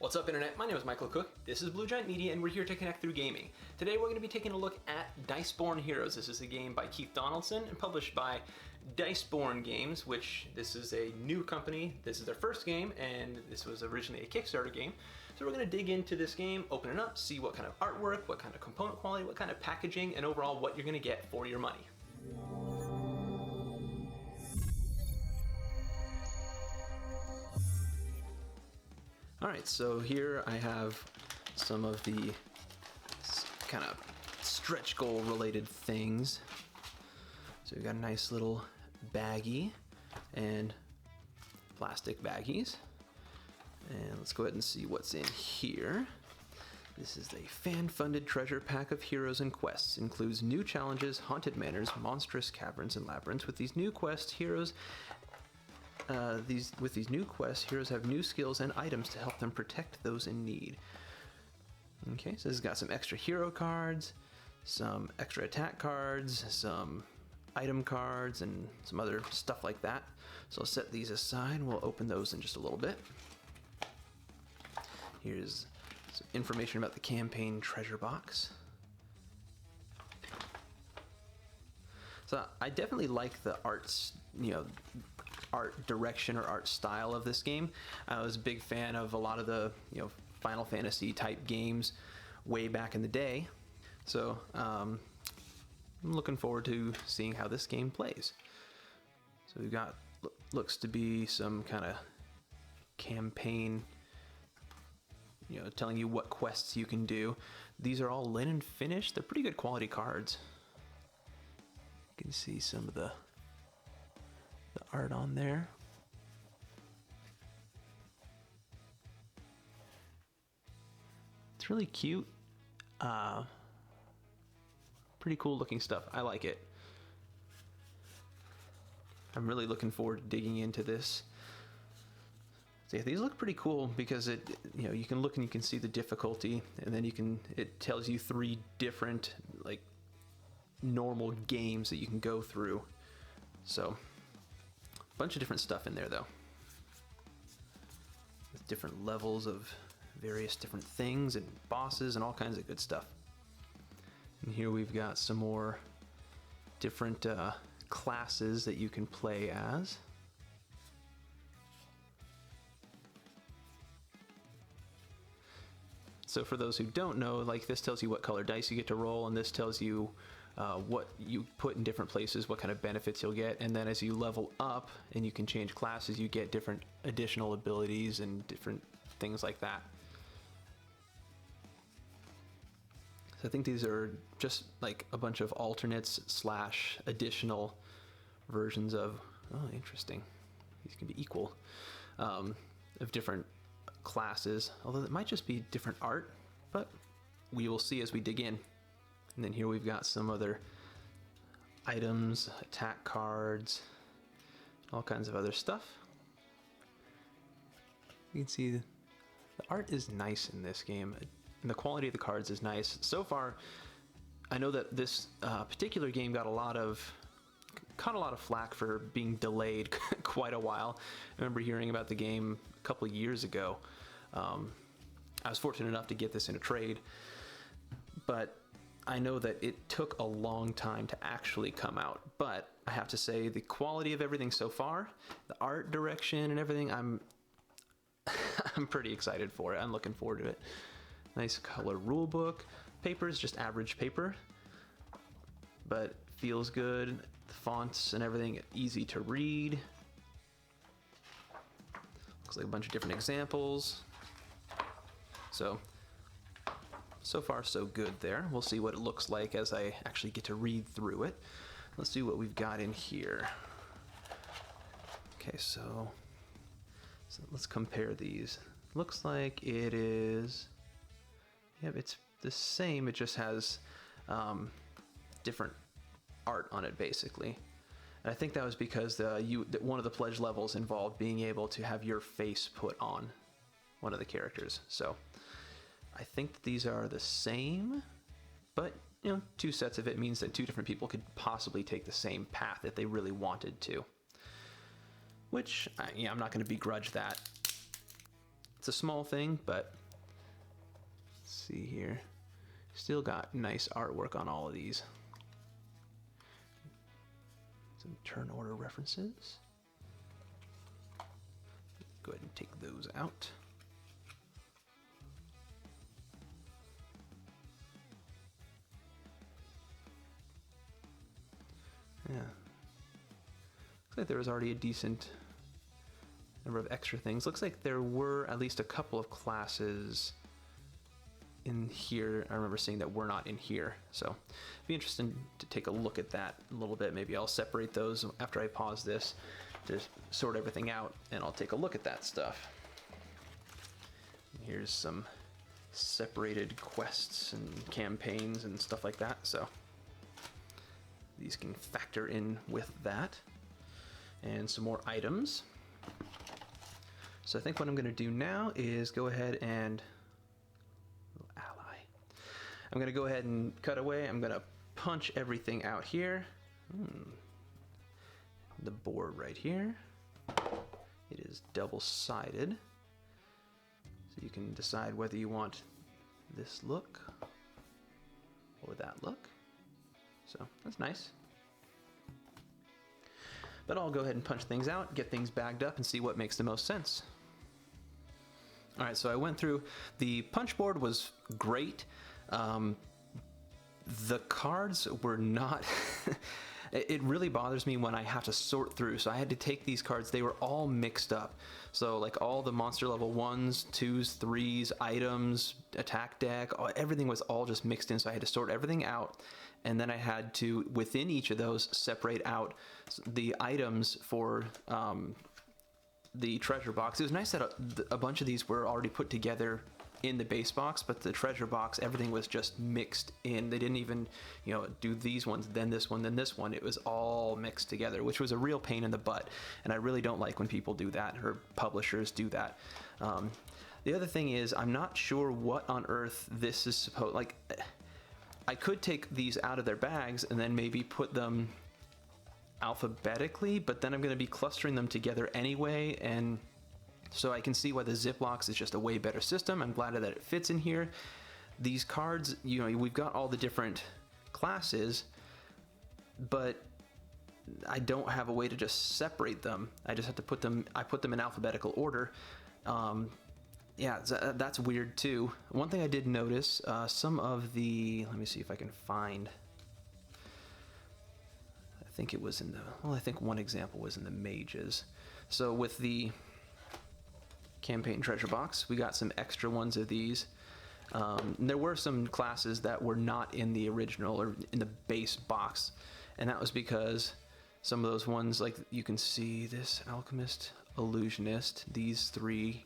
What's up, Internet? My name is Michael Cook, this is Blue Giant Media, and we're here to connect through gaming. Today we're going to be taking a look at Diceborn Heroes. This is a game by Keith Donaldson and published by Diceborn Games, which this is a new company. This is their first game, and this was originally a Kickstarter game. So we're going to dig into this game, open it up, see what kind of artwork, what kind of component quality, what kind of packaging, and overall what you're going to get for your money. Alright, so here I have some of the kind of stretch goal related things. So we've got a nice little baggie and plastic baggies. And let's go ahead and see what's in here. This is a fan-funded treasure pack of heroes and quests. Includes new challenges, haunted manors, monstrous caverns, and labyrinths. With these new quests, heroes have new skills and items to help them protect those in need. Okay, so this has got some extra hero cards, some extra attack cards, some item cards, and some other stuff like that. So I'll set these aside. We'll open those in just a little bit. Here's some information about the campaign treasure box. So I definitely like the arts, art direction or art style of this game. I was a big fan of a lot of the, Final Fantasy type games way back in the day. So I'm looking forward to seeing how this game plays. So we've got, looks to be some kind of campaign, telling you what quests you can do. These are all linen finished. They're pretty good quality cards. You can see some of the art on there. It's really cute. Pretty cool looking stuff. I like it. I'm really looking forward to digging into this. So yeah, these look pretty cool because you can look and you can see the difficulty, and then it tells you 3 different normal games that you can go through. So bunch of different stuff in there though, with different levels of various different things and bosses and all kinds of good stuff. And here we've got some more different classes that you can play as. So for those who don't know, this tells you what color dice you get to roll, and this tells you what you put in different places, what kind of benefits you'll get, and then as you level up and you can change classes, you get different additional abilities and different things like that. So I think these are just like a bunch of alternates / additional versions of, oh, interesting, these can be equal, of different classes, although it might just be different art, but we will see as we dig in. And then here we've got some other items, attack cards, all kinds of other stuff. You can see the art is nice in this game, and the quality of the cards is nice. So far, I know that this particular game got a lot of flack for being delayed quite a while. I remember hearing about the game a couple of years ago. I was fortunate enough to get this in a trade, but I know that it took a long time to actually come out. But I have to say, the quality of everything so far, the art direction and everything, I'm pretty excited for it. I'm looking forward to it. Nice color rule book. Paper is just average paper, but feels good. The fonts and everything, easy to read. Looks like a bunch of different examples. So far so good there. We'll see what it looks like as I actually get to read through it. Let's see what we've got in here. Okay, so let's compare these. Looks like it is, it's the same, it just has different art on it basically. And I think that was because one of the pledge levels involved being able to have your face put on one of the characters. So I think that these are the same, but 2 sets of it means that 2 different people could possibly take the same path if they really wanted to. Which, I'm not going to begrudge that. It's a small thing, but let's see here. Still got nice artwork on all of these. Some turn order references. Go ahead and take those out. Yeah. Looks like there was already a decent number of extra things. Looks like there were at least a couple of classes in here. I remember seeing that were not in here. So it'd be interesting to take a look at that a little bit. Maybe I'll separate those after I pause this to sort everything out, and I'll take a look at that stuff. Here's some separated quests and campaigns and stuff like that. So these can factor in with that. And some more items. So I think what I'm going to do now is go ahead and I'm going to go ahead and cut away. I'm going to punch everything out here. The board right here. It is double-sided. So you can decide whether you want this look or that look. So that's nice. But I'll go ahead and punch things out, get things bagged up, and see what makes the most sense. All right, so I went through. The punch board was great. The cards were not... It really bothers me when I have to sort through. So I had to take these cards. They were all mixed up. So like all the monster level 1s, 2s, 3s, items, attack deck, everything was all just mixed in. So I had to sort everything out. And then I had to, within each of those, separate out the items for the treasure box. It was nice that a bunch of these were already put together in the base box, but the treasure box, everything was just mixed in. They didn't even, do these ones, then this one, then this one. It was all mixed together, which was a real pain in the butt. And I really don't like when people do that, or publishers do that. The other thing is, I'm not sure what on earth this is supposed, like, I could take these out of their bags and then maybe put them alphabetically, but then I'm going to be clustering them together anyway, and so I can see why the Ziplocs is just a way better system. I'm glad that it fits in here. These cards, we've got all the different classes, but I don't have a way to just separate them. I just have to put them, I put them in alphabetical order. Yeah, that's weird too. One thing I did notice, some of the, let me see if I can find, I think it was in the, well, I think one example was in the mages. So with the campaign treasure box, we got some extra ones of these. There were some classes that were not in the original or in the base box, and that was because some of those ones, like you can see this alchemist, illusionist, these three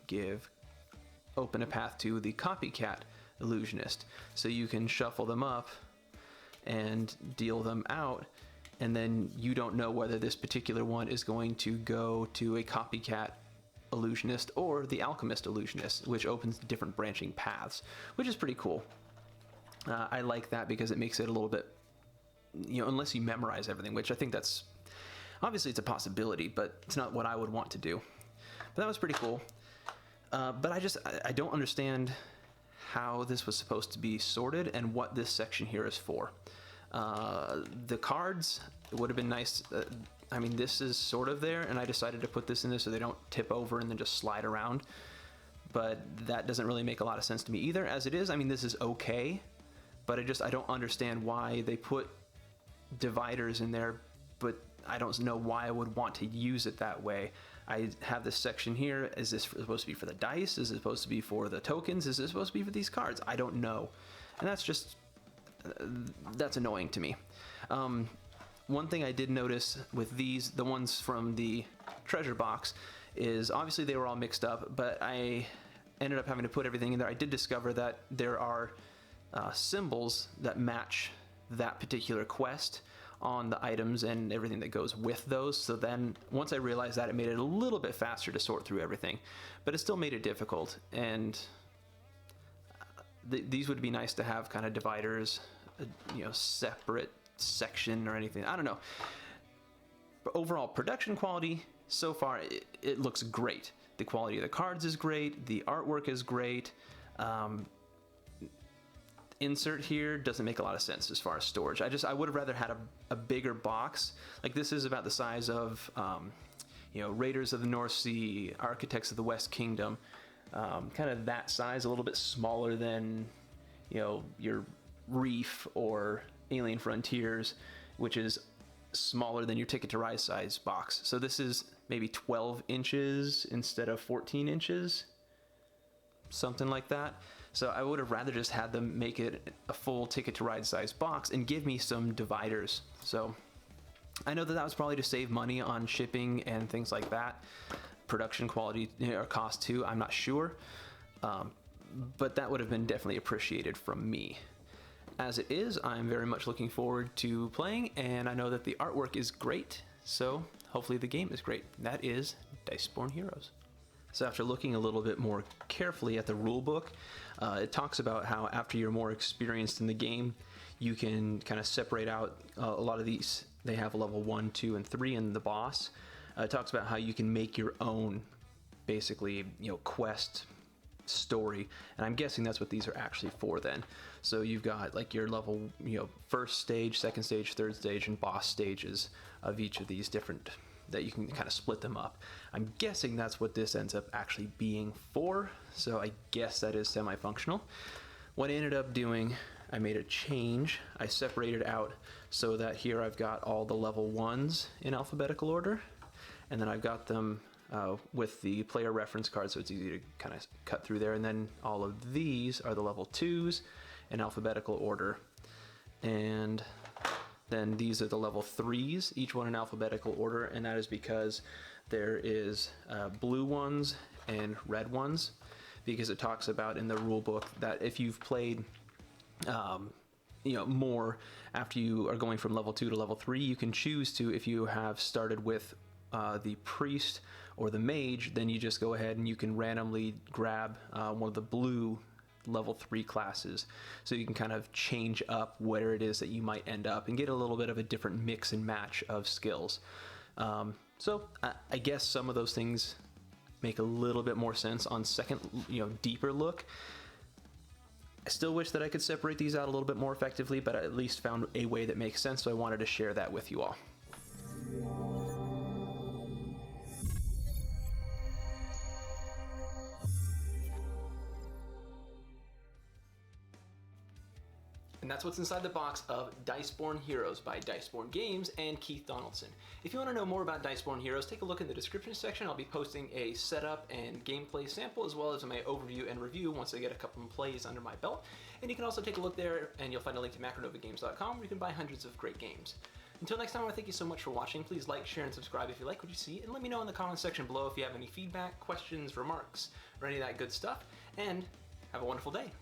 open a path to the copycat illusionist. So you can shuffle them up and deal them out, and then you don't know whether this particular one is going to go to a copycat illusionist or the alchemist illusionist, which opens different branching paths, which is pretty cool. I like that because it makes it a little bit, unless you memorize everything, which I think that's, obviously it's a possibility, but it's not what I would want to do. But that was pretty cool. But I don't understand how this was supposed to be sorted and what this section here is for. The cards, it would have been nice. I mean, this is sort of there, and I decided to put this in there so they don't tip over and then just slide around. But that doesn't really make a lot of sense to me either. As it is, I mean, this is okay, but I don't understand why they put dividers in there, but I don't know why I would want to use it that way. I have this section here. Is this supposed to be for the dice? Is it supposed to be for the tokens? Is it supposed to be for these cards? I don't know. And that's just, that's annoying to me. One thing I did notice with these, the ones from the treasure box, is obviously they were all mixed up, but I ended up having to put everything in there. I did discover that there are symbols that match that particular quest on the items and everything that goes with those. So then once I realized that, it made it a little bit faster to sort through everything, but it still made it difficult. And these would be nice to have kind of dividers, separate section or anything. I don't know. But overall production quality, so far, it looks great. The quality of the cards is great. The artwork is great. Insert here doesn't make a lot of sense as far as storage. I would have rather had a bigger box. Like this is about the size of, Raiders of the North Sea, Architects of the West Kingdom, kind of that size, a little bit smaller than, your Reef or Alien Frontiers, which is smaller than your Ticket to Ride size box. So this is maybe 12 inches instead of 14 inches, something like that. So I would have rather just had them make it a full Ticket to Ride size box and give me some dividers. So I know that was probably to save money on shipping and things like that. Production quality or cost too, I'm not sure. But that would have been definitely appreciated from me. As it is, I'm very much looking forward to playing, and I know that the artwork is great, so hopefully the game is great. That is Diceborn Heroes. So after looking a little bit more carefully at the rulebook, it talks about how after you're more experienced in the game, you can kind of separate out a lot of these. They have a level 1, 2, and 3 in the boss. It talks about how you can make your own, basically, quest story, and I'm guessing that's what these are actually for then. So you've got like your level, first stage, second stage, third stage, and boss stages of each of these different, that you can kind of split them up. I'm guessing that's what this ends up actually being for, so I guess that is semi-functional. What I ended up doing, I made a change. I separated out so that here I've got all the level 1s in alphabetical order, and then I've got them with the player reference card, so it's easy to kind of cut through there. And then all of these are the level 2s in alphabetical order, and then these are the level 3s, each one in alphabetical order, and that is because there is blue ones and red ones, because it talks about in the rule book that if you've played more after you are going from level 2 to level 3, you can choose to, if you have started with the priest or the mage, then you just go ahead and you can randomly grab one of the blue level 3 classes, so you can kind of change up where it is that you might end up and get a little bit of a different mix and match of skills. So I guess some of those things make a little bit more sense on second, deeper look. I still wish that I could separate these out a little bit more effectively, but I at least found a way that makes sense, so I wanted to share that with you all. And that's what's inside the box of Diceborn Heroes by Diceborn Games and Keith Donaldson. If you want to know more about Diceborn Heroes, take a look in the description section. I'll be posting a setup and gameplay sample, as well as my overview and review once I get a couple of plays under my belt. And you can also take a look there, and you'll find a link to macronovagames.com, where you can buy hundreds of great games. Until next time, I want to thank you so much for watching. Please like, share, and subscribe if you like what you see, and let me know in the comments section below if you have any feedback, questions, remarks, or any of that good stuff. And have a wonderful day.